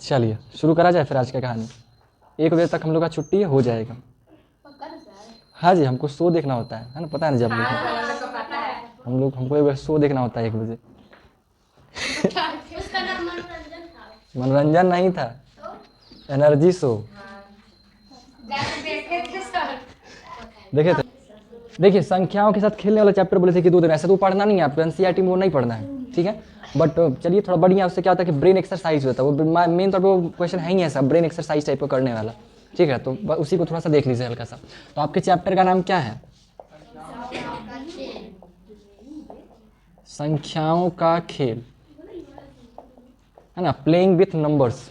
चलिए शुरू करा जाए फिर आज का कहानी। 1 बजे तक हम लोग का छुट्टी हो जाएगा। हाँ जी, हमको शो देखना होता है ना, पता है ना जब हमको 1 बजे शो देखना होता है 1 बजे। उसका नाम मनोरंजन था। मनोरंजन नहीं था, एनर्जी शो देखे थे। देखिए संख्याओं के साथ खेलने वाला चैप्टर बोले थे कि 2 दिन, ऐसे तो पढ़ना नहीं है आपको, एनसीईआरटी में वो नहीं पढ़ना है, ठीक है। बट चलिए थोड़ा बढ़िया, उससे क्या होता है कि ब्रेन एक्सरसाइज होता है। वो मेन तौर पर वो क्वेश्चन है ही ऐसा ब्रेन एक्सरसाइज टाइप का करने वाला, ठीक है। तो उसी को थोड़ा सा देख लीजिए हल्का सा। तो आपके चैप्टर का नाम क्या है? संख्याओं का खेल, है ना, प्लेइंग विथ नंबर्स,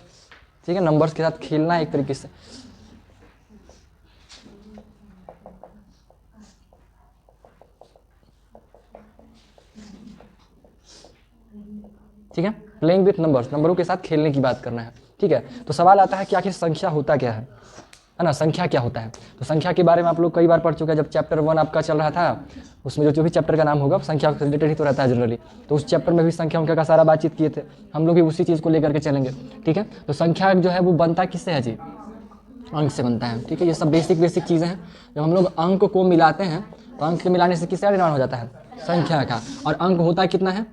ठीक है। नंबर्स के साथ खेलना है एक तरीके से। ठीक है, प्लेइंग विथ नंबर्स, नंबरों के साथ खेलने की बात करना है, ठीक है। तो सवाल आता है कि आखिर संख्या होता क्या है ना, संख्या क्या होता है। तो संख्या के बारे में आप लोग कई बार पढ़ चुके हैं। जब चैप्टर 1 आपका चल रहा था, उसमें जो भी चैप्टर का नाम होगा संख्या से रिलेटेड ही तो रहता है जनरली। तो उस चैप्टर में भी संख्या का सारा बातचीत किए थे हम लोग, भी उसी चीज़ को लेकर के चलेंगे, ठीक है। तो संख्या जो है वो बनता किससे है जी? अंक से बनता है, ठीक है। ये सब बेसिक चीज़ें हैं। जब हम लोग अंक को मिलाते हैं तो अंक के मिलाने से किसका निर्माण हो जाता है? संख्या का। और अंक होता कितना है?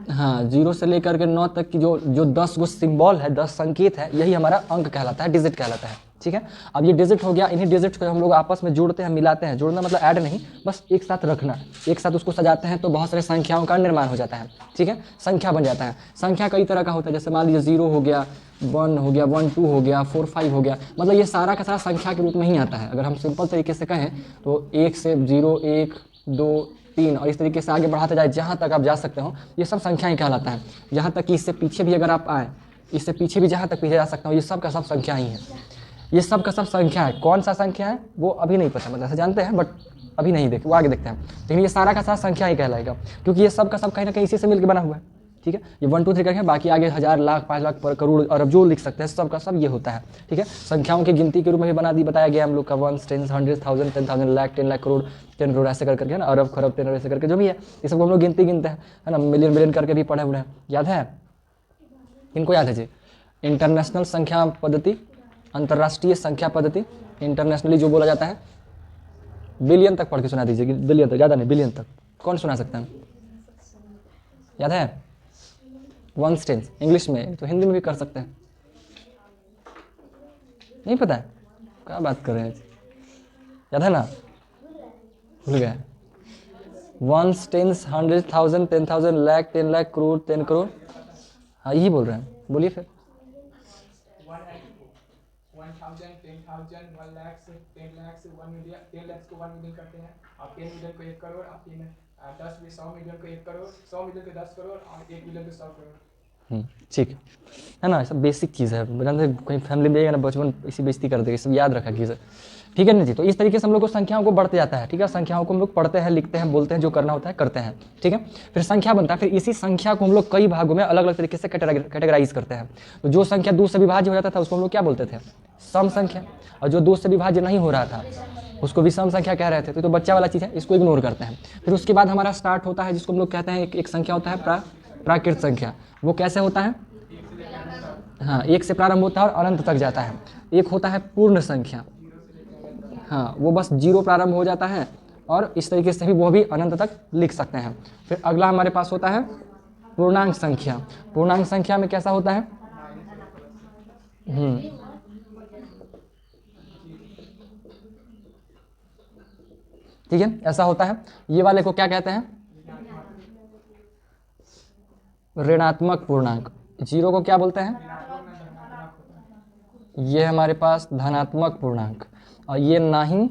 हाँ, 0 से लेकर के 9 तक की जो 10 गो सिंबल है, 10 संकेत है, यही हमारा अंक कहलाता है, डिजिट कहलाता है, ठीक है। अब ये डिजिट हो गया, इन्हीं डिजिट को हम लोग आपस में जोड़ते हैं, मिलाते हैं। जोड़ना मतलब ऐड नहीं, बस एक साथ रखना, एक साथ उसको सजाते हैं तो बहुत सारे संख्याओं का निर्माण हो जाता है, ठीक है। संख्या बन जाता है। संख्या कई तरह का होता है, जैसे मान लीजिए 0 हो गया, 1 हो गया, 1 2 हो गया, 4 5 हो गया, मतलब ये सारा का सारा संख्या के रूप में ही आता है। अगर हम सिंपल तरीके से कहें तो 1 से 0 1 2 3 और इस तरीके से आगे बढ़ाते जाए जहाँ तक आप जा सकते हो, ये सब संख्या ही कहलाता है। यहाँ तक कि इससे पीछे भी अगर आप आए, इससे पीछे भी जहाँ तक पीछे जा सकते हो, ये सब का सब संख्या ही है। ये सब का सब संख्या है। कौन सा संख्या है वो अभी नहीं पता, मतलब ऐसे जानते हैं बट अभी नहीं देखे, वो आगे देखते हैं। लेकिन ये सारा का सारा संख्या ही कहलाएगा, क्योंकि ये सब का सब कहीं ना कहीं इसी से मिलकर बना हुआ है, ठीक है। ये 1 2 3 करके बाकी आगे 1000 लाख 5 लाख पर करोड़ अरब जो लिख सकते हैं, सब का सब ये होता है, ठीक है। संख्याओं की गिनती के रूप में भी बताया गया हम लोग का 1 10 100 1000 10,000 लाख 10 लाख करोड़ 10 करोड़ ऐसे करके, है ना, अरब खरब 10 ऐसे करके जो भी है, ये सब हम लोग गिनती गिनते हैं, है ना। मिलियन मिलियन करके भी पढ़े हुए हैं, याद है? इनको याद है जी? इंटरनेशनल संख्या पद्धति, अंतर्राष्ट्रीय संख्या पद्धति, इंटरनेशनली जो बोला जाता है। बिलियन तक पढ़ के सुना दीजिए, बिलियन तक, ज़्यादा नहीं, बिलियन तक। कौन सुना सकता है? याद है? 1 10 इंग्लिश में, तो हिंदी में भी कर सकते हैं। नहीं पता है? क्या बात कर रहे हैं? याद है ना? भूल गए? 1 10 100,000 10,000 लाख 10 लाख करोड़ 10 करोड़, हाँ यही बोल रहे हैं, बोलिए फिर। 1000 10,000 1 लाख से 10 लाख से 1 मिलियन, 10 लाख को 1 मिलियन करते हैं, और 10 मिलियन को 1 करोड़, और 10 में 100 मिलियन को 1 करोड़, 100 मिलियन को 10 करोड़, और 1 मिलियन को 100 करोड़। ठीक है ना, सब बेसिक चीज़ है। जानते कहीं फैमिली में जाएगा ना, बचपन इसी बेइज्जती कर देगा, सब याद रखा कीजिए, ठीक है ना जी। तो इस तरीके से हम लोग को संख्याओं को बढ़ते जाता है, ठीक है। संख्याओं को हम लोग पढ़ते हैं, लिखते हैं, बोलते हैं, जो करना होता है करते हैं, ठीक है। फिर संख्या बनता है। फिर इसी संख्या को हम लोग कई भागों में अलग अलग तरीके से कैटेगराइज करते हैं। तो जो संख्या 2 से विभाज्य हो जाता था उसको हम लोग क्या बोलते थे? सम संख्या। और जो 2 से विभाज्य नहीं हो रहा था उसको विषम संख्या कह रहे थे। तो बच्चा वाला चीज़ है, इसको इग्नोर करते हैं। फिर उसके बाद हमारा स्टार्ट होता है जिसको हम लोग कहते हैं एक संख्या होता है प्राकृत संख्या। वो कैसे होता है? हाँ, 1 से प्रारंभ होता है और अनंत तक जाता है। एक होता है पूर्ण संख्या, हाँ, वो बस 0 प्रारंभ हो जाता है और इस तरीके से भी वो भी अनंत तक लिख सकते हैं। फिर अगला हमारे पास होता है पूर्णांक संख्या। पूर्णांक संख्या में कैसा होता है? ठीक है, ऐसा होता है। ये वाले को क्या कहते हैं? ऋणात्मक पूर्णांक। 0 को क्या बोलते हैं? ये हमारे पास धनात्मक पूर्णांक। और ये ना ही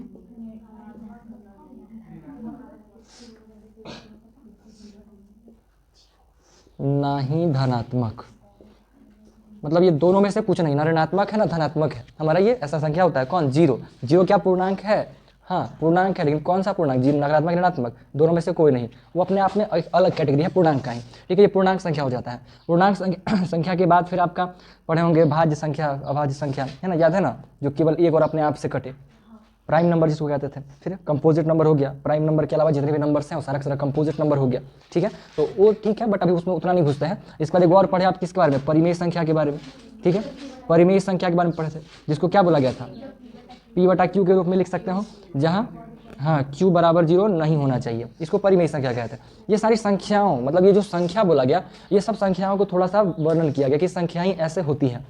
धनात्मक, मतलब ये दोनों में से कुछ नहीं, ना ऋणात्मक है ना धनात्मक है। हमारा ये ऐसा संख्या होता है। कौन? 0। 0 क्या पूर्णांक है? हाँ पूर्णांक है, लेकिन कौन सा पूर्णांक? जी नकारात्मक ऋणात्मक, दोनों में से कोई नहीं। वो अपने आप में एक अलग कैटेगरी है पूर्णांक का ही, ठीक है। ये पूर्णांक संख्या हो जाता है। पूर्णांक संख्या के बाद फिर आपका पढ़े होंगे भाज्य संख्या, अभाज्य संख्या, है ना, याद है ना, जो केवल एक और अपने आप से कटे। प्राइम नंबर जिसको कहते थे। फिर कंपोजिट नंबर हो गया, प्राइम नंबर के अलावा जितने भी नंबर्स हैं वो सारा का सारा कंपोजिट नंबर हो गया, ठीक है। तो वो ठीक है, बट अभी उसमें उतना नहीं घुसते हैं। इसके बाद एक और पढ़े आप किसके बारे में, परिमेय संख्या के बारे में, ठीक है। परिमेय संख्या के बारे में पढ़े थे, जिसको क्या बोला गया था, P/Q के रूप में लिख सकते हो, जहाँ हाँ Q बराबर 0 नहीं होना चाहिए, इसको परिमेय संख्या कहते हैं। ये सारी संख्याओं, मतलब ये जो संख्या बोला गया, ये सब संख्याओं को थोड़ा सा वर्णन किया गया कि संख्याएं ऐसे होती हैं,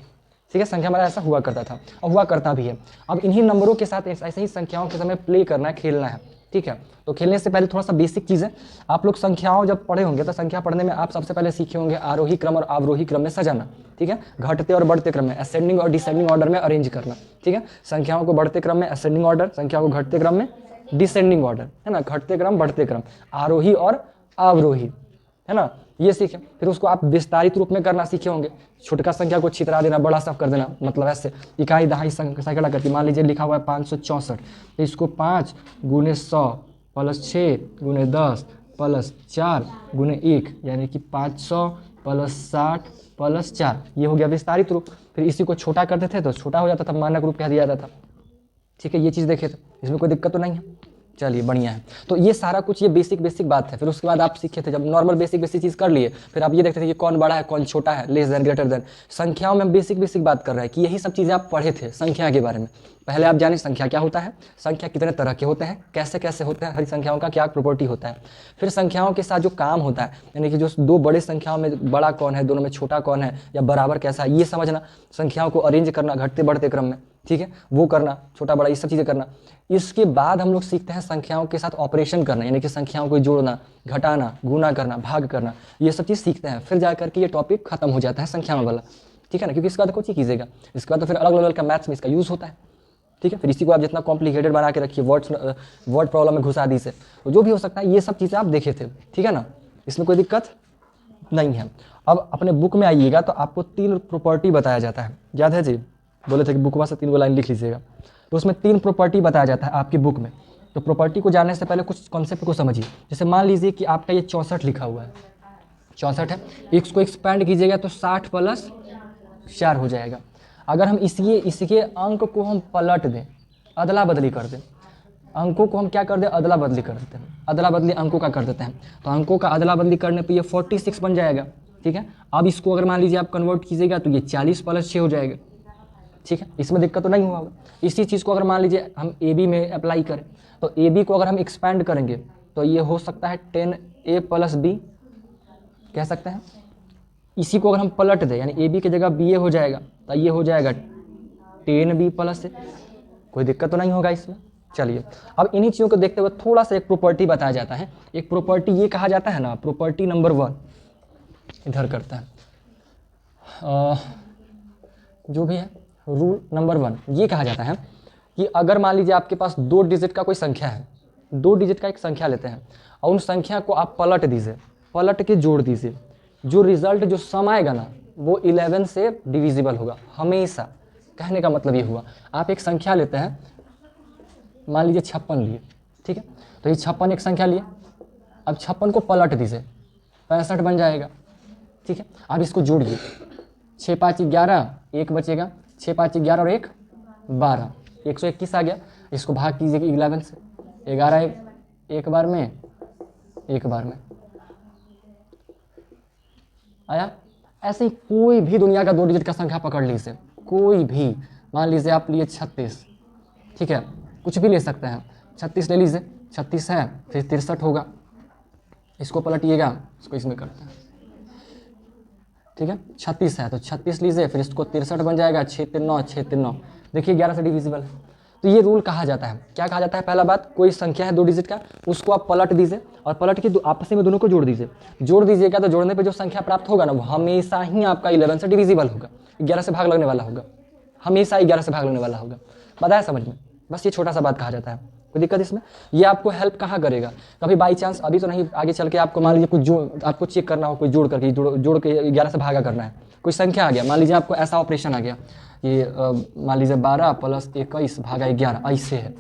ठीक है। संख्या हमारा ऐसा हुआ करता था और हुआ करता भी है। अब इन्हीं नंबरों के साथ ऐसे ही संख्याओं के समय प्ले करना है, खेलना है, ठीक है। तो खेलने से पहले थोड़ा सा बेसिक चीज़ है, आप लोग संख्याओं जब पढ़े होंगे तो संख्या पढ़ने में आप सबसे पहले सीखे होंगे आरोही क्रम और अवरोही क्रम में सजाना, ठीक है। घटते और बढ़ते क्रम में, असेंडिंग और डिसेंडिंग ऑर्डर में अरेंज करना, ठीक है। संख्याओं को बढ़ते क्रम में असेंडिंग ऑर्डर, संख्याओं को घटते क्रम में डिसेंडिंग ऑर्डर, है ना, घटते क्रम बढ़ते क्रम, आरोही और अवरोही, है ना, ये सीखे। फिर उसको आप विस्तारित रूप में करना सीखे होंगे, छोटका संख्या को छितरा देना, बड़ा साफ कर देना, मतलब ऐसे इकाई दहाई सैकड़ा करती। मान लीजिए लिखा हुआ है 564, तो इसको 5 × 100 + 6 × 10 + 4 × 1, यानी कि 500 + 60 + 4, ये हो गया विस्तारित रूप। फिर इसी को छोटा करते थे तो छोटा हो जाता था, मानक रूप कह दिया जाता था, ठीक है। ये चीज़ देखे थे, इसमें कोई दिक्कत तो नहीं है, चलिए बढ़िया है। तो ये सारा कुछ ये बेसिक बात है। फिर उसके बाद आप सीखे थे, जब नॉर्मल बेसिक चीज़ कर लिए, फिर आप ये देखते थे कि कौन बड़ा है कौन छोटा है, लेस देन ग्रेटर देन। संख्याओं में बेसिक बात कर रहे हैं कि यही सब चीज़ें आप पढ़े थे संख्या के बारे में। पहले आप जाने संख्या क्या होता है, संख्या कितने तरह के होते हैं, कैसे कैसे होते हैं, हर संख्याओं का क्या प्रॉपर्टी होता है। फिर संख्याओं के साथ जो काम होता है, यानी कि जो दो बड़े संख्याओं में बड़ा कौन है, दोनों में छोटा कौन है या बराबर कैसा है, ये समझना। संख्याओं को अरेंज करना घटते बढ़ते क्रम में, ठीक है, वो करना, छोटा बड़ा ये सब चीज़ें करना। इसके बाद हम लोग सीखते हैं संख्याओं के साथ ऑपरेशन करना, यानी कि संख्याओं को जोड़ना, घटाना, गुना करना, भाग करना, ये सब चीज़ सीखते हैं। फिर जाकर के ये टॉपिक खत्म हो जाता है संख्याओं वाला, ठीक है ना, क्योंकि इसके बाद कुछ ही कीजिएगा, इसके बाद तो फिर अलग लेवल का मैथ्स में इसका यूज़ होता है, ठीक है। फिर इसी को आप जितना कॉम्प्लिकेटेड बना के रखिए, वर्ड प्रॉब्लम में घुसा दी से, तो जो भी हो सकता है ये सब चीज़ें आप देखे थे, ठीक है ना, इसमें कोई दिक्कत नहीं है। अब अपने बुक में आइएगा तो आपको 3 प्रॉपर्टी बताया जाता है, याद है जी, बोले थे कि बुक में से 3 लाइन लिख लीजिएगा। तो उसमें 3 प्रॉपर्टी बताया जाता है आपकी बुक में। तो प्रॉपर्टी को जानने से पहले कुछ कॉन्सेप्ट को समझिए। जैसे मान लीजिए कि आपका ये 64 लिखा हुआ है, 64 है, इसको एक्सपैंड कीजिएगा तो 60 + 4 हो जाएगा। अगर हम इसके अंक को हम पलट दें, अदला बदली कर दें, अंकों को हम क्या कर दें, अदला बदली कर देते हैं, अदला बदली अंकों का कर देते हैं, तो अंकों का अदला बदली करने पे ये 46 बन जाएगा, ठीक है। अब इसको अगर मान लीजिए आप कन्वर्ट कीजिएगा तो ये 40 + 6 हो जाएगा, ठीक है, इसमें दिक्कत तो नहीं हुआ होगा। इसी चीज़ को अगर मान लीजिए हम AB में अप्लाई करें, तो AB को अगर हम एक्सपैंड करेंगे तो ये हो सकता है 10A + B, कह सकते हैं। इसी को अगर हम पलट दें, यानी AB की जगह BA हो जाएगा, तो ये हो जाएगा 10B + A, कोई दिक्कत तो नहीं होगा इसमें। चलिए, अब इन्हीं चीज़ों को देखते हुए थोड़ा सा एक प्रॉपर्टी बताया जाता है। एक प्रॉपर्टी ये कहा जाता है ना, प्रॉपर्टी नंबर 1 इधर करता है, जो भी है रूल नंबर 1, ये कहा जाता है कि अगर मान लीजिए आपके पास 2 डिजिट का कोई संख्या है, 2 डिजिट का एक संख्या लेते हैं और उन संख्या को आप पलट दीजिए, पलट के जोड़ दीजिए, जो रिजल्ट जो सम आएगा ना वो 11 से डिविजिबल होगा हमेशा। कहने का मतलब ये हुआ, आप एक संख्या लेते हैं, मान लीजिए 56 लिए, ठीक है, तो ये 56 एक संख्या लिए, अब 56 को पलट दीजिए, 65 बन जाएगा, ठीक है। अब इसको जोड़िए, 6 × 5 = 11, 1 बचेगा, 6 × 5 = 11 और 1 12, 121 आ गया। इसको भाग कीजिए 11 से, 11 एक बार में आया। ऐसे ही कोई भी दुनिया का 2 डिजिट का संख्या पकड़ लीजिए, कोई भी, मान लीजिए आप लिए 36, ठीक है, कुछ भी ले सकते हैं, 36 ले लीजिए, 36 है, फिर 63 होगा, इसको पलटिएगा, इसको इसमें करते हैं, ठीक है, 36 है तो 36 लीजिए, फिर इसको 63 बन जाएगा, 6 × 3 = 6 × 3 = 9, देखिए 11 से डिविजिबल है। तो ये रूल कहा जाता है, क्या कहा जाता है, पहला बात, कोई संख्या है 2 डिजिट का, उसको आप पलट दीजिए और पलट के आपस में दोनों को जोड़ दीजिएगा, तो जोड़ने पे जो संख्या प्राप्त होगा ना वो हमेशा ही आपका 11 से डिविजिबल होगा, 11 से भाग लगने वाला होगा, हमेशा 11 से भाग लगने वाला होगा। बताया समझ में, बस ये छोटा सा बात कहा जाता है, कोई दिक्कत इसमें। ये आपको हेल्प कहाँ करेगा, कभी बाई चांस, अभी तो नहीं, आगे चल के आपको मान लीजिए कुछ आपको चेक करना हो, कोई जोड़ के 11 से भागा करना है, कोई संख्या आ गया, मान लीजिए आपको ऐसा ऑपरेशन आ गया, ये मान लीजिए 12 + 21 / 11 ऐसे है,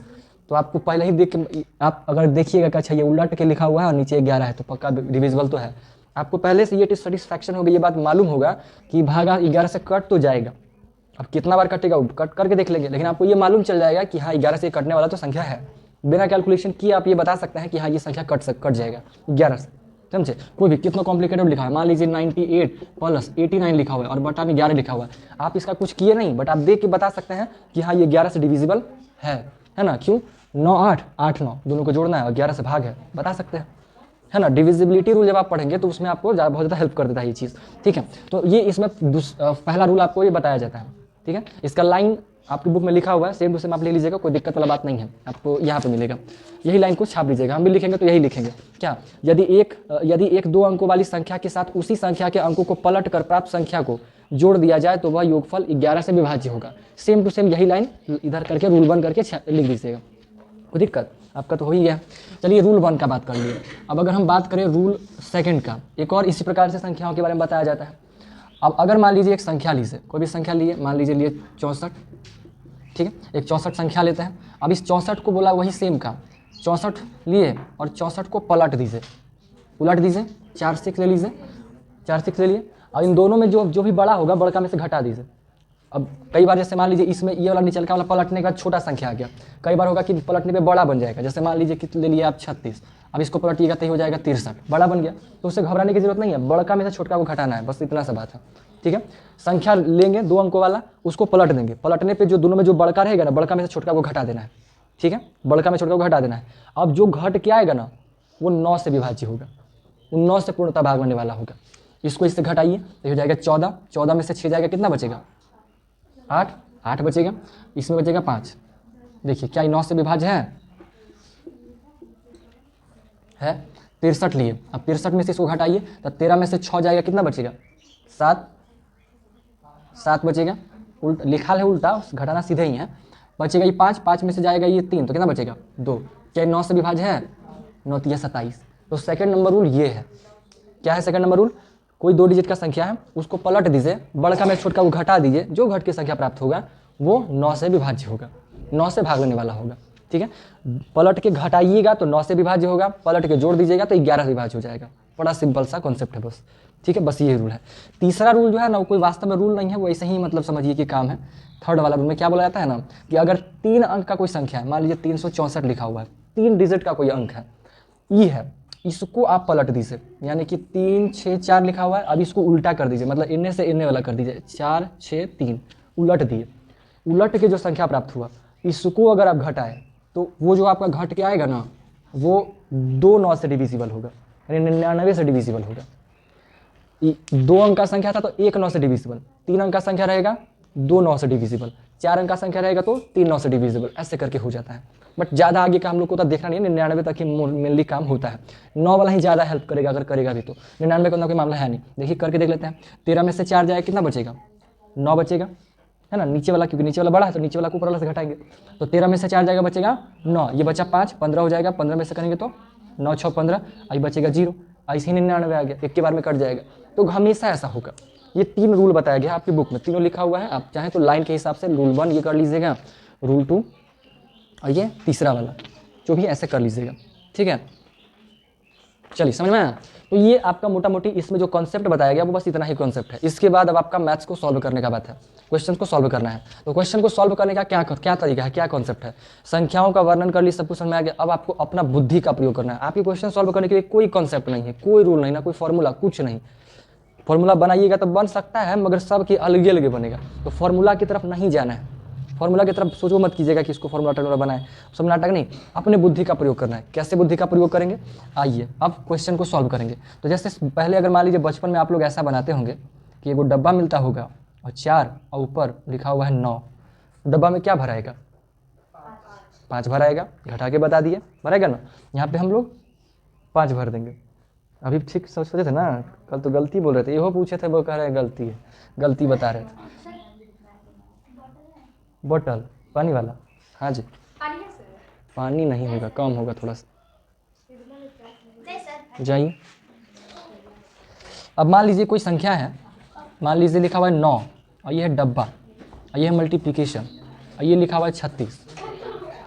तो आपको पहले ही देख के आप अगर देखिएगा कि अच्छा ये उलट के लिखा हुआ है और नीचे 11 है तो पक्का डिविजिबल तो है, आपको पहले से ये सेटिस्फैक्शन होगी, ये बात मालूम होगा कि भागा 11 से कट तो जाएगा, अब कितना बार कटेगा वो कट करके देख लेंगे, लेकिन आपको ये मालूम चल जाएगा कि हाँ 11 से कटने वाला तो संख्या है। बिना कैलकुलेशन किए आप ये बता सकते हैं कि हाँ ये संख्या कट जाएगा 11 से, समझे। कोई भी कितना कॉम्प्लिकेटेड लिखा है, मान लीजिए 98 प्लस 89 लिखा हुआ है और बटा में 11 लिखा हुआ है, आप इसका कुछ किए नहीं, बट आप देख के बता सकते हैं कि हाँ ये 11 से डिविजिबल है ना। क्यों? 9 8 8 9 दोनों को जोड़ना है और 11 से भाग है, बता सकते हैं, है ना। डिविजिबिलिटी रूल जब आप पढ़ेंगे तो उसमें आपको बहुत ज़्यादा हेल्प कर देता है ये चीज़, ठीक है। तो ये इसमें पहला रूल आपको ये बताया जाता है, ठीक है। इसका लाइन आपकी बुक में लिखा हुआ है, सेम टू सेम आप ले लीजिएगा, कोई दिक्कत वाला बात नहीं है, आपको यहाँ पे मिलेगा। यही लाइन को छाप लीजिएगा, हम भी लिखेंगे तो यही लिखेंगे क्या, यदि एक 2 अंकों वाली संख्या के साथ उसी संख्या के अंकों को पलट कर प्राप्त संख्या को जोड़ दिया जाए तो वह योगफल 11 से विभाज्य होगा। सेम टू सेम यही लाइन इधर करके रूल 1 करके लिख दीजिएगा, कोई दिक्कत आपका तो हो ही गया। चलिए रूल 1 का बात कर लिए। अब अगर हम बात करें रूल 2 का, एक और इसी प्रकार से संख्याओं के बारे में बताया जाता है। अब अगर मान लीजिए एक संख्या लीजिए, कोई भी संख्या लिए, मान लीजिए लिए 64, ठीक है, एक 64 संख्या लेते हैं। अब इस 64 को बोला वही सेम का 64 लिए और 64 को पलट दीजिए, 4 6 ले लीजिए, 4 6 ले लिए। और इन दोनों में जो भी बड़ा होगा बड़का में से घटा दीजिए। अब कई बार जैसे मान लीजिए इसमें ये वाला निचलका वाला पलटने का छोटा संख्या आ गया, कई बार होगा कि पलटने पे बड़ा बन जाएगा। जैसे मान लीजिए कि ले लिए आप 36, अब इसको पलटिएगा तो हो जाएगा 63, बड़ा बन गया, तो उससे घबराने की जरूरत नहीं है, बड़का में से छोटका को घटाना है, बस इतना सा बात है, ठीक है। संख्या लेंगे 2 अंकों वाला, उसको पलट देंगे, पलटने पर जो दोनों में जो बड़का रहेगा ना, बड़का में से छोटका को घटा देना है, ठीक है, बड़का में छोटका को घटा देना है। अब जो घट के आएगा ना वो 9 से विभाज्य होगा, वो 9 से पूर्णतः भाग बनने वाला होगा। इसको इससे घटाइए तो हो जाएगा 14, 14 में से 6 जाएगा, कितना बचेगा 8, 8 बचेगा, इसमें बचेगा 5। देखिए क्या ये 9 से विभाज्य है 63 लिए। अब 63 में से इसको घटाइए तो 13 में से 6 जाएगा, कितना बचेगा 7, 7 बचेगा, उल्टा लिखा है उल्टा, घटाना सीधे ही है, बचेगा ये 5, 5 में से जाएगा ये 3, तो कितना बचेगा 2। क्या 9 से विभाज्य है, 9 3 27। तो सेकंड नंबर रूल ये है। क्या है सेकंड नंबर रूल? कोई 2 डिजिट का संख्या है उसको पलट दीजिए, बड़का में छोटका को घटा दीजिए, जो घट की संख्या प्राप्त होगा वो 9 से विभाज्य होगा, 9 से भाग लेने वाला होगा, ठीक है। पलट के घटाइएगा तो 9 से विभाज्य होगा, पलट के जोड़ दीजिएगा तो 11 से विभाज्य हो जाएगा। बड़ा सिंपल सा कॉन्सेप्ट है बस, ठीक है, बस ये रूल है। तीसरा रूल जो है ना, वो कोई वास्तव में रूल नहीं है, वो ऐसे ही मतलब समझिए कि काम है। थर्ड वाला रूल में क्या बोला जाता है ना कि अगर 3 अंक का कोई संख्या है, मान लीजिए 364 लिखा हुआ है, 3 डिजिट का कोई अंक है, ई है, इसको आप पलट दीजिए, यानी कि 3 6 4 लिखा हुआ है, अब इसको उल्टा कर दीजिए, मतलब इनने से इनने वाला कर दीजिए, 4 6 3 उलट दिए। उलट के जो संख्या प्राप्त हुआ इसको अगर आप घटाएं तो वो जो आपका घट के आएगा ना वो 2 9 से डिविजिबल होगा, यानी 99 से डिविजिबल होगा। 2 अंक का संख्या था तो 1 9 से डिविजिबल, 3 अंक का संख्या रहेगा 2 9 से डिविजिबल, 4 अंक का संख्या रहेगा तो 3 9 से डिविजिबल, ऐसे करके हो जाता है। बट ज़्यादा आगे का हम लोग को तो देखना नहीं है, 99 तक ही मेनली काम होता है। 9 वाला ही ज़्यादा हेल्प करेगा, अगर करेगा भी तो 99 का कोई मामला है नहीं। देखिए करके देख लेते हैं, 13 में से 4 जाएगा, कितना बचेगा 9 बचेगा, है ना, नीचे वाला, क्योंकि नीचे वाला बड़ा है तो नीचे वाला को ऊपर वाला से घटाएंगे, तो 13 में से 4 जाएगा बचेगा 9, ये बचा 5, 15 हो जाएगा, 15 में से करेंगे तो 9 6 15, आई बचेगा 0, ऐसे ही 99 आ गया, एक के बार में कट जाएगा। तो हमेशा ऐसा होगा। ये 3 रूल बताया गया आपकी बुक में, तीनों लिखा हुआ है, आप चाहें तो लाइन के हिसाब से रूल 1 ये कर लीजिएगा, रूल 2 और ये तीसरा वाला जो भी ऐसे कर लीजिएगा, ठीक है। चलिए समझ में आया। तो ये आपका मोटा मोटी इसमें जो कॉन्सेप्ट बताया गया वो बस इतना ही कॉन्सेप्ट है। इसके बाद अब आपका मैथ्स को सॉल्व करने का बात है, क्वेश्चन को सॉल्व करना है। तो क्वेश्चन को सॉल्व करने का क्या तरीका है, क्या कॉन्सेप्ट है, संख्याओं का वर्णन कर ली, सब कुछ समझ में आ गया। अब आपको अपना बुद्धि का प्रयोग करना है। आपके क्वेश्चन सॉल्व करने के लिए कोई कॉन्सेप्ट नहीं है, कोई रूल नहीं, ना कोई फॉर्मूला, कुछ नहीं। फॉर्मूला बनाइएगा तो बन सकता है मगर सबकी अलग अलग बनेगा, तो फॉर्मूला की तरफ नहीं जाना है। फॉर्मूला की तरफ सोचो मत कीजिएगा कि इसको फॉर्मूला टर्मूला बनाए, सब नाटक नहीं, अपने बुद्धि का प्रयोग करना है। कैसे बुद्धि का प्रयोग करेंगे, आइए अब क्वेश्चन को सॉल्व करेंगे। तो जैसे पहले अगर मान लीजिए बचपन में आप लोग ऐसा बनाते होंगे कि एगो डब्बा मिलता होगा और 4 और ऊपर लिखा हुआ है 9, डब्बा में क्या भराएगा 5 भराएगा, घटा के बता दिए भरेगा ना। यहाँ पे हम लोग 5 भर देंगे। अभी ठीक सोचे थे ना, कल तो गलती बोल रहे थे, यहो पूछे थे वो कह रहे हैं गलती है, गलती बता रहे थे। बोतल पानी वाला, हाँ जी पानी नहीं होगा, कम होगा थोड़ा सा, जाइए। अब मान लीजिए कोई संख्या है, मान लीजिए लिखा हुआ है 9 और ये है डब्बा और ये है मल्टीप्लिकेशन और ये लिखा हुआ है 36,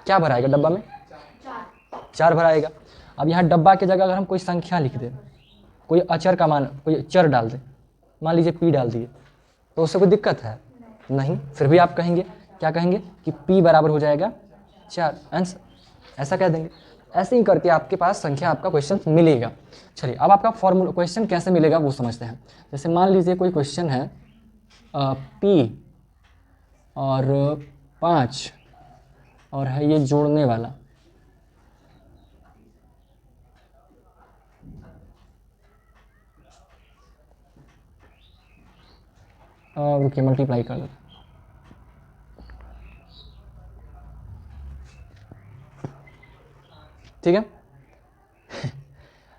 क्या भराएगा डब्बा में 4 भराएगा। अब यहाँ डब्बा की जगह अगर हम कोई संख्या लिख दें, कोई अचर का मान, कोई चर डाल दें, मान लीजिए P डाल दिए, तो उससे कोई दिक्कत है नहीं, फिर भी आप कहेंगे, क्या कहेंगे कि p बराबर हो जाएगा 4, आंसर ऐसा कह देंगे। ऐसे ही करके आपके पास संख्या आपका क्वेश्चन मिलेगा। चलिए अब आपका फॉर्मूला क्वेश्चन कैसे मिलेगा वो समझते हैं। जैसे मान लीजिए कोई क्वेश्चन है p और 5 और है ये जोड़ने वाला, रुकिए मल्टीप्लाई कर देते, ठीक है।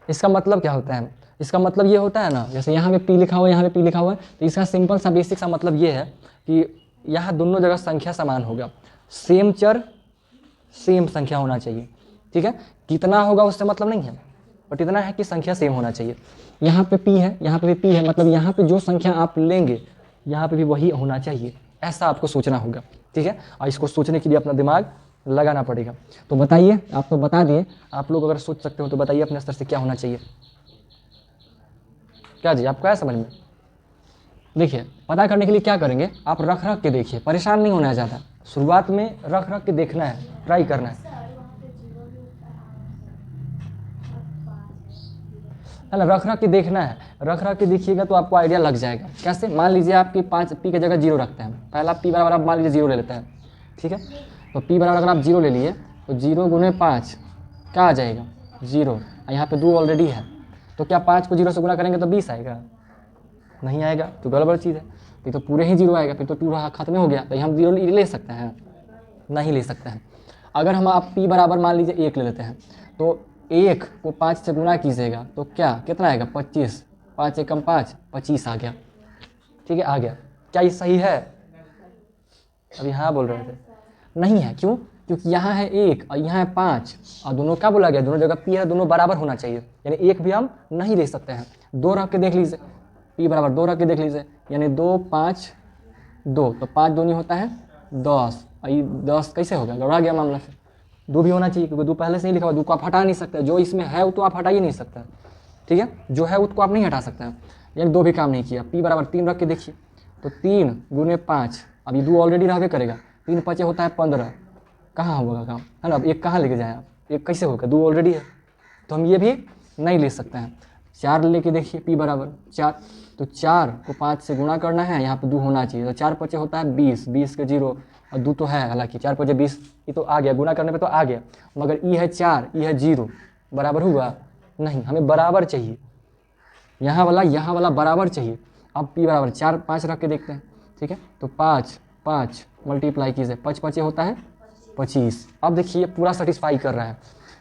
इसका मतलब क्या होता है, इसका मतलब ये होता है ना, जैसे यहाँ पे p लिखा हुआ है, यहाँ पे p लिखा हुआ है, तो इसका सिंपल सा बेसिक सा मतलब ये है कि यहाँ दोनों जगह संख्या समान होगा, सेम चर सेम संख्या होना चाहिए, ठीक है। कितना होगा उससे मतलब नहीं है, बट इतना है कि संख्या सेम होना चाहिए। यहाँ पे p है, यहाँ पे भी p है, मतलब यहाँ पे जो संख्या आप लेंगे यहाँ पे भी वही होना चाहिए, ऐसा आपको सोचना होगा, ठीक है। और इसको सोचने के लिए अपना दिमाग लगाना पड़ेगा। तो बताइए, आप तो बता दिए, आप लोग अगर सोच सकते हो तो बताइए अपने स्तर से क्या होना चाहिए। क्या जी आपको आया समझ में? देखिए पता करने के लिए क्या करेंगे, आप रख रख के देखिए, परेशान नहीं होना है ज़्यादा, शुरुआत में रख रख के देखना है, ट्राई करना है ना, रख रख के देखना है, रख रख के देखिएगा तो आपको आइडिया लग जाएगा। कैसे, मान लीजिए आपकी 5 p की जगह 0 रखते हैं, पहला p बराबर आप मान लीजिए 0 ले लेते हैं, ठीक है। तो p बराबर अगर आप 0 ले लिए तो 0 गुने 5 क्या आ जाएगा 0, और यहाँ पे 2 ऑलरेडी है, तो क्या 5 को 0 से गुना करेंगे तो 20 आएगा? नहीं आएगा, तो गड़बड़ चीज़ है, फिर तो पूरे ही 0 आएगा, फिर तो 2 रहा खत्म हो गया, तो हम 0 ले सकते हैं? नहीं ले सकते हैं। अगर हम आप p बराबर मान लीजिए 1 ले लेते हैं, तो 1 को 5 से गुना कीजिएगा तो क्या कितना आएगा 25, 5 एकम 5, 25 आ गया, ठीक है, आ गया। क्या ये सही है? अभी हाँ बोल रहे थे, नहीं है, क्यों? क्योंकि यहाँ है 1 और यहाँ है 5 और दोनों क्या बोला गया, दोनों जगह p है, दोनों बराबर होना चाहिए, यानी 1 भी हम नहीं ले सकते हैं। 2 रख के देख लीजिए, p बराबर 2 रख के देख लीजिए, यानी 2 5 2, तो 5 दूनी होता है 10, और ये 10 कैसे होगा, गड़बड़ा गया मामला से। 2 भी होना चाहिए क्योंकि 2 पहले से ही लिखा हुआ, 2 को आप हटा नहीं सकते, जो इसमें है वो तो आप हटा ही नहीं सकते, ठीक है, जो है उसको आप नहीं हटा सकते हैं, यानी 2 भी काम नहीं किया। p बराबर 3 रख के देखिए, तो 3 गुने 5, अब ये 2 ऑलरेडी रहबे करेगा, 3 5 होता है 15, कहाँ होगा काम, है ना। अब 1 कहाँ लेके जाए आप, 1 कैसे होगा, 2 ऑलरेडी है, तो हम ये भी नहीं ले सकते हैं। 4 लेके देखिए, p बराबर 4, तो 4 को 5 से गुणा करना है, यहाँ पे 2 होना चाहिए, तो 4 5 होता है 20, 20 के 0 और 2 तो है, हालांकि 4 5 20, ये तो आ गया, गुना करने पे तो आ गया, मगर ई है 4, ई है 0, बराबर हुआ नहीं, हमें बराबर चाहिए, यहाँ वाला बराबर चाहिए। अब p बराबर 4 5 रख के देखते हैं, ठीक है, तो 5 5 मल्टीप्लाई कीजिए, 5 5 होता है 25। अब देखिए पूरा सेटिस्फाई कर रहा है,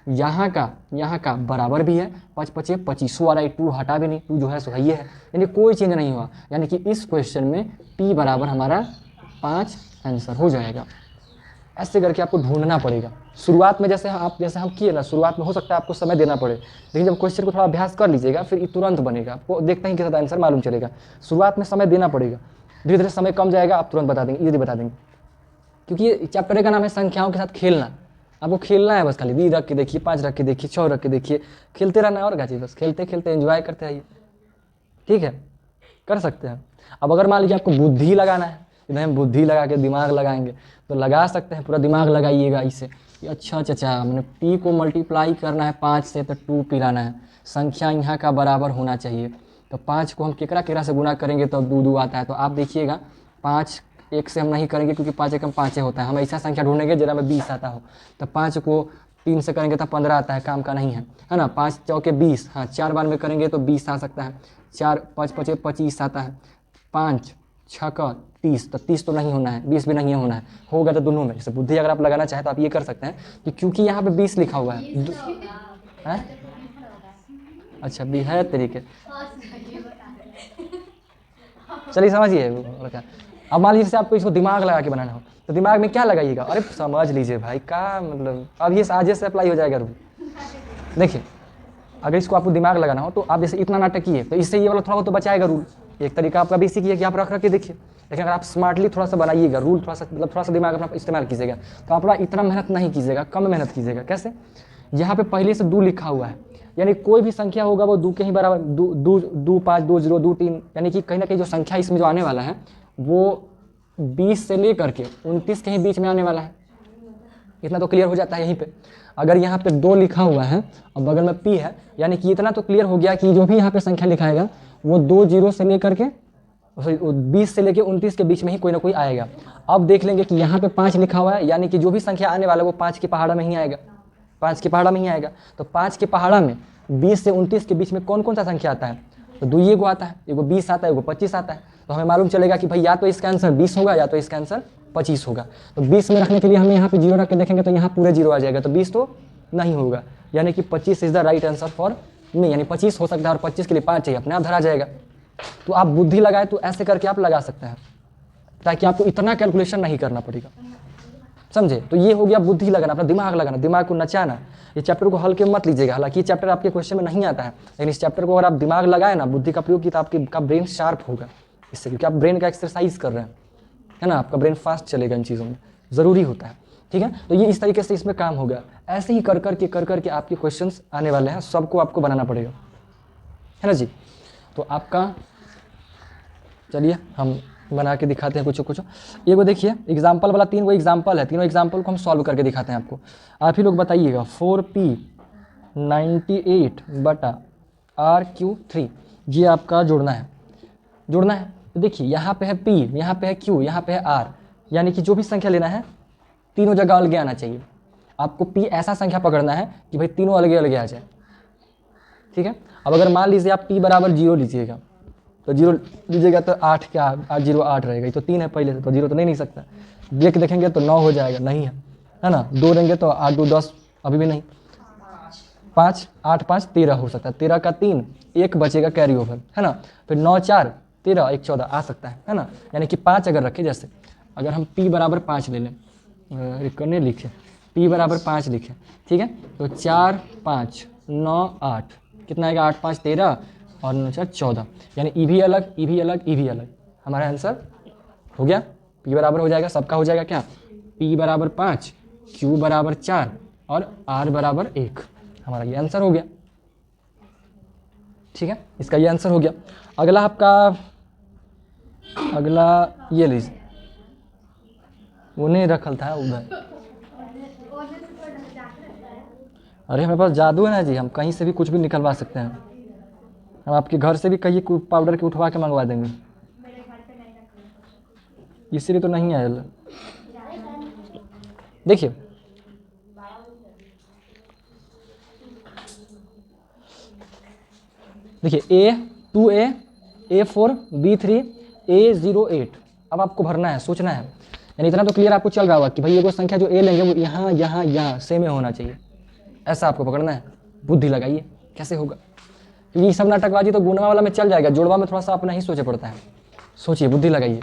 यहाँ का बराबर भी है, 5 5 25 आ रहा है, 2 हटा भी नहीं, 2 जो है सो है ये है, यानी कोई चेंज नहीं हुआ, यानी कि इस क्वेश्चन में p बराबर हमारा 5 आंसर हो जाएगा। ऐसे करके आपको ढूंढना पड़ेगा। शुरुआत में जैसे हम किए ना, शुरुआत में हो सकता है आपको समय देना पड़े, लेकिन जब क्वेश्चन को थोड़ा अभ्यास कर लीजिएगा फिर ये तुरंत बनेगा, आपको देखते ही के साथ आंसर मालूम चलेगा। शुरुआत में समय देना पड़ेगा, धीरे धीरे समय कम जाएगा, आप तुरंत बता देंगे, इजीली बता देंगे, क्योंकि ये चैप्टर का नाम है संख्याओं के साथ खेलना। आपको खेलना है बस, खाली 2 रख के देखिए, 5 रख के देखिए, 6 रख के देखिए, खेलते रहना है और क्या चीज़, बस खेलते खेलते एंजॉय करते आइए, ठीक है, कर सकते हैं। अब अगर मान लीजिए आपको बुद्धि लगाना है, इधर हम बुद्धि लगा के दिमाग लगाएंगे तो लगा सकते हैं, पूरा दिमाग लगाइएगा इसे कि अच्छा चाचा मैंने p को मल्टीप्लाई करना है 5 से तो 2 पिलाना है, संख्या यहाँ का बराबर होना चाहिए, तो 5 को हम केकरा से गुना करेंगे तो 2 2 आता है, तो आप देखिएगा 5 1 से हम नहीं करेंगे क्योंकि 5 एकम 5 होता है, हम ऐसा संख्या ढूंढेंगे जरा में 20 आता हो, तो 5 को 3 से करेंगे तो 15 आता है, काम का नहीं है ना। 5 चौके 20, हाँ 4 बार में करेंगे तो 20 आ सकता है, 4 5 5 25 आता है, 5 6 का 30, तो 30 तो नहीं होना है, 20 भी नहीं होना है, होगा तो दोनों में। जैसे बुद्धि अगर आप लगाना चाहें तो आप ये कर सकते हैं कि क्योंकि यहाँ पे 20 लिखा हुआ है, अच्छा भी है तरीके, चलिए समझिए। अब मान लीजिए आपको इसको दिमाग लगा के बनाना हो तो दिमाग में क्या लगाइएगा, अरे समझ लीजिए भाई का मतलब, अब ये आज से अप्लाई हो जाएगा रूल। देखिए अगर इसको आपको दिमाग लगाना हो तो आप जैसे इतना नाटक किए तो इससे ये वाला थोड़ा बहुत तो बचाएगा रूल। एक तरीका आपका बेसिक है कि आप रख के देखिए, लेकिन अगर आप स्मार्टली थोड़ा सा बनाइएगा रूल, थोड़ा सा मतलब थोड़ा सा दिमाग अपना इस्तेमाल कीजिएगा तो आप इतना मेहनत नहीं कीजिएगा, कम मेहनत कीजिएगा। कैसे, यहाँ पे पहले से 2 लिखा हुआ है, यानी कोई भी संख्या होगा वो 2 के ही बराबर, 2 5 2 0 2 3, यानी कि कहीं ना कहीं जो संख्या इसमें जो आने वाला है वो 20 से लेकर के 29 के ही बीच में आने वाला है। इतना तो क्लियर हो जाता है यहीं पे। अगर यहाँ पे 2 लिखा हुआ है और बगल में p है, यानी कि इतना तो क्लियर हो गया कि जो भी यहाँ पे संख्या लिखाएगा वो 2 0 से लेकर के 20 से लेकर 29 के बीच में ही कोई ना कोई आएगा। अब देख लेंगे कि यहाँ पे 5 लिखा हुआ है, यानी कि जो भी संख्या आने वाला है वो 5 की पहाड़ा में ही आएगा, 5 की पहाड़ा में ही आएगा। तो 5 की पहाड़ा में 20 से 29 के बीच में कौन कौन सा संख्या आता है? तो 2 एगो आता है, एगो 20 आता है, एगो 25 आता है। तो हमें मालूम चलेगा कि भाई या तो इसका आंसर 20 होगा या तो इसका आंसर 25 होगा। तो 20 में रखने के लिए हमें यहाँ पे 0 रख के देखेंगे तो यहाँ पूरे 0 आ जाएगा, तो 20 तो नहीं होगा, यानी कि 25 is the right answer for me, यानी 25 हो सकता है और 25 के लिए 5 चाहिए, अपने आप धरा जाएगा। तो आप बुद्धि लगाए तो ऐसे करके आप लगा सकते हैं, ताकि आपको इतना कैलकुलेशन नहीं करना पड़ेगा, समझे? तो ये हो गया बुद्धि लगाना, अपना दिमाग लगाना, दिमाग को नचाना। ये चैप्टर को हल्के मत लीजिएगा, हालांकि ये चैप्टर आपके क्वेश्चन में नहीं आता है, लेकिन इस चैप्टर को अगर आप दिमाग लगाए ना, बुद्धि का प्रयोग की, तो आपका ब्रेन शार्प होगा इससे, क्योंकि आप ब्रेन का एक्सरसाइज कर रहे हैं, है ना? आपका ब्रेन फास्ट चलेगा इन चीज़ों में, ज़रूरी होता है, ठीक है? तो ये इस तरीके से इसमें काम होगा। ऐसे ही कर करके आपके क्वेश्चंस आने वाले हैं, सबको आपको बनाना पड़ेगा, है ना जी? तो आपका चलिए हम बना के दिखाते हैं कुछ। ये वो देखिए एग्जाम्पल वाला 3 एग्जाम्पल है, तीनों एग्जाम्पल को हम सॉल्व करके दिखाते हैं आपको। आप ही लोग बताइएगा 4p 98/RQ3 ये आपका जोड़ना है। तो देखिए यहाँ पे है p, यहाँ पे है q, यहाँ पे है r, यानी कि जो भी संख्या लेना है तीनों जगह अलग आना चाहिए। आपको p ऐसा संख्या पकड़ना है कि भाई तीनों अलग अलग आ जाए, ठीक है? अब अगर मान लीजिए आप p बराबर 0 लीजिएगा, तो 0 लीजिएगा तो 8 क्या 8 0 8 रहेगा, ये तो 3 है पहले से, तो 0 तो नहीं सकता। देख देखेंगे तो 9 हो जाएगा, नहीं है ना? 2 देंगे तो 8 2 10, अभी भी नहीं। 5 8 5 13 हो सकता है, 13 का 3 1 बचेगा कैरी ओवर, है ना? फिर 9 4 13 1 14 आ सकता है ना? यानी कि 5 अगर रखे, जैसे अगर हम p बराबर 5 ले लें, करने लिखे p बराबर 5 लिखे, ठीक है? तो 4 5 9 8 कितना आएगा? 8 5 13 और 9 4 14, यानी ई भी अलग, ई भी अलग, ई भी अलग। हमारा आंसर हो गया, p बराबर हो जाएगा, सबका हो जाएगा क्या? p बराबर 5, q बराबर 4 और r बराबर 1। हमारा ये आंसर हो गया, ठीक है? इसका ये आंसर हो गया। अगला आपका, अगला ये लीजिए, वो नहीं रखल था उधर। अरे हमारे पास जादू है ना जी, हम कहीं से भी कुछ भी निकलवा सकते हैं। हम आपके घर से भी कहीं पाउडर के उठवा के मंगवा देंगे, इसीलिए तो नहीं आया। देखिए A 2A A4 B3 A08। अब आपको भरना है, सोचना है, यानी इतना तो क्लियर आपको चल रहा होगा कि भाई ये वो संख्या जो A लेंगे वो यहाँ यहाँ यहाँ सेम में होना चाहिए, ऐसा आपको पकड़ना है। बुद्धि लगाइए कैसे होगा, क्योंकि ये सब नाटकबाजी तो गुणवा वाला में चल जाएगा, जोड़वा में थोड़ा सा अपना ही सोचे पड़ता है। सोचिए, बुद्धि लगाइए।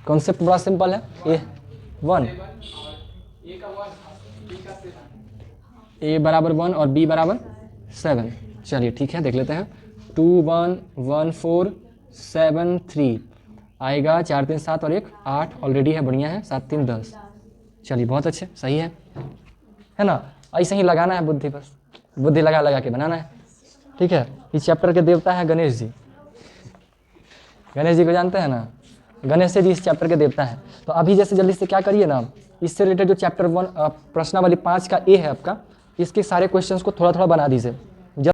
कॉन्सेप्ट बड़ा सिंपल है। A1 A बराबर 1 और B बराबर 7। चलिए ठीक है, देख लेते हैं। 2 1 1 4 7 3 आएगा, 4 3 7 और 1 8 ऑलरेडी है, बढ़िया है। 7 3 10। चलिए बहुत अच्छे, सही है ना? ऐसे ही लगाना है बुद्धि, बस बुद्धि लगा लगा के बनाना है, ठीक है? इस चैप्टर के देवता है गणेश जी। गणेश जी को जानते हैं ना? गणेश जी इस चैप्टर के देवता हैं। तो अभी जैसे जल्दी से क्या करिए ना, इससे रिलेटेड जो चैप्टर 1 प्रश्नावली 5 का A है आपका, इसके सारे क्वेश्चंस को थोड़ा थोड़ा बना दीजिए।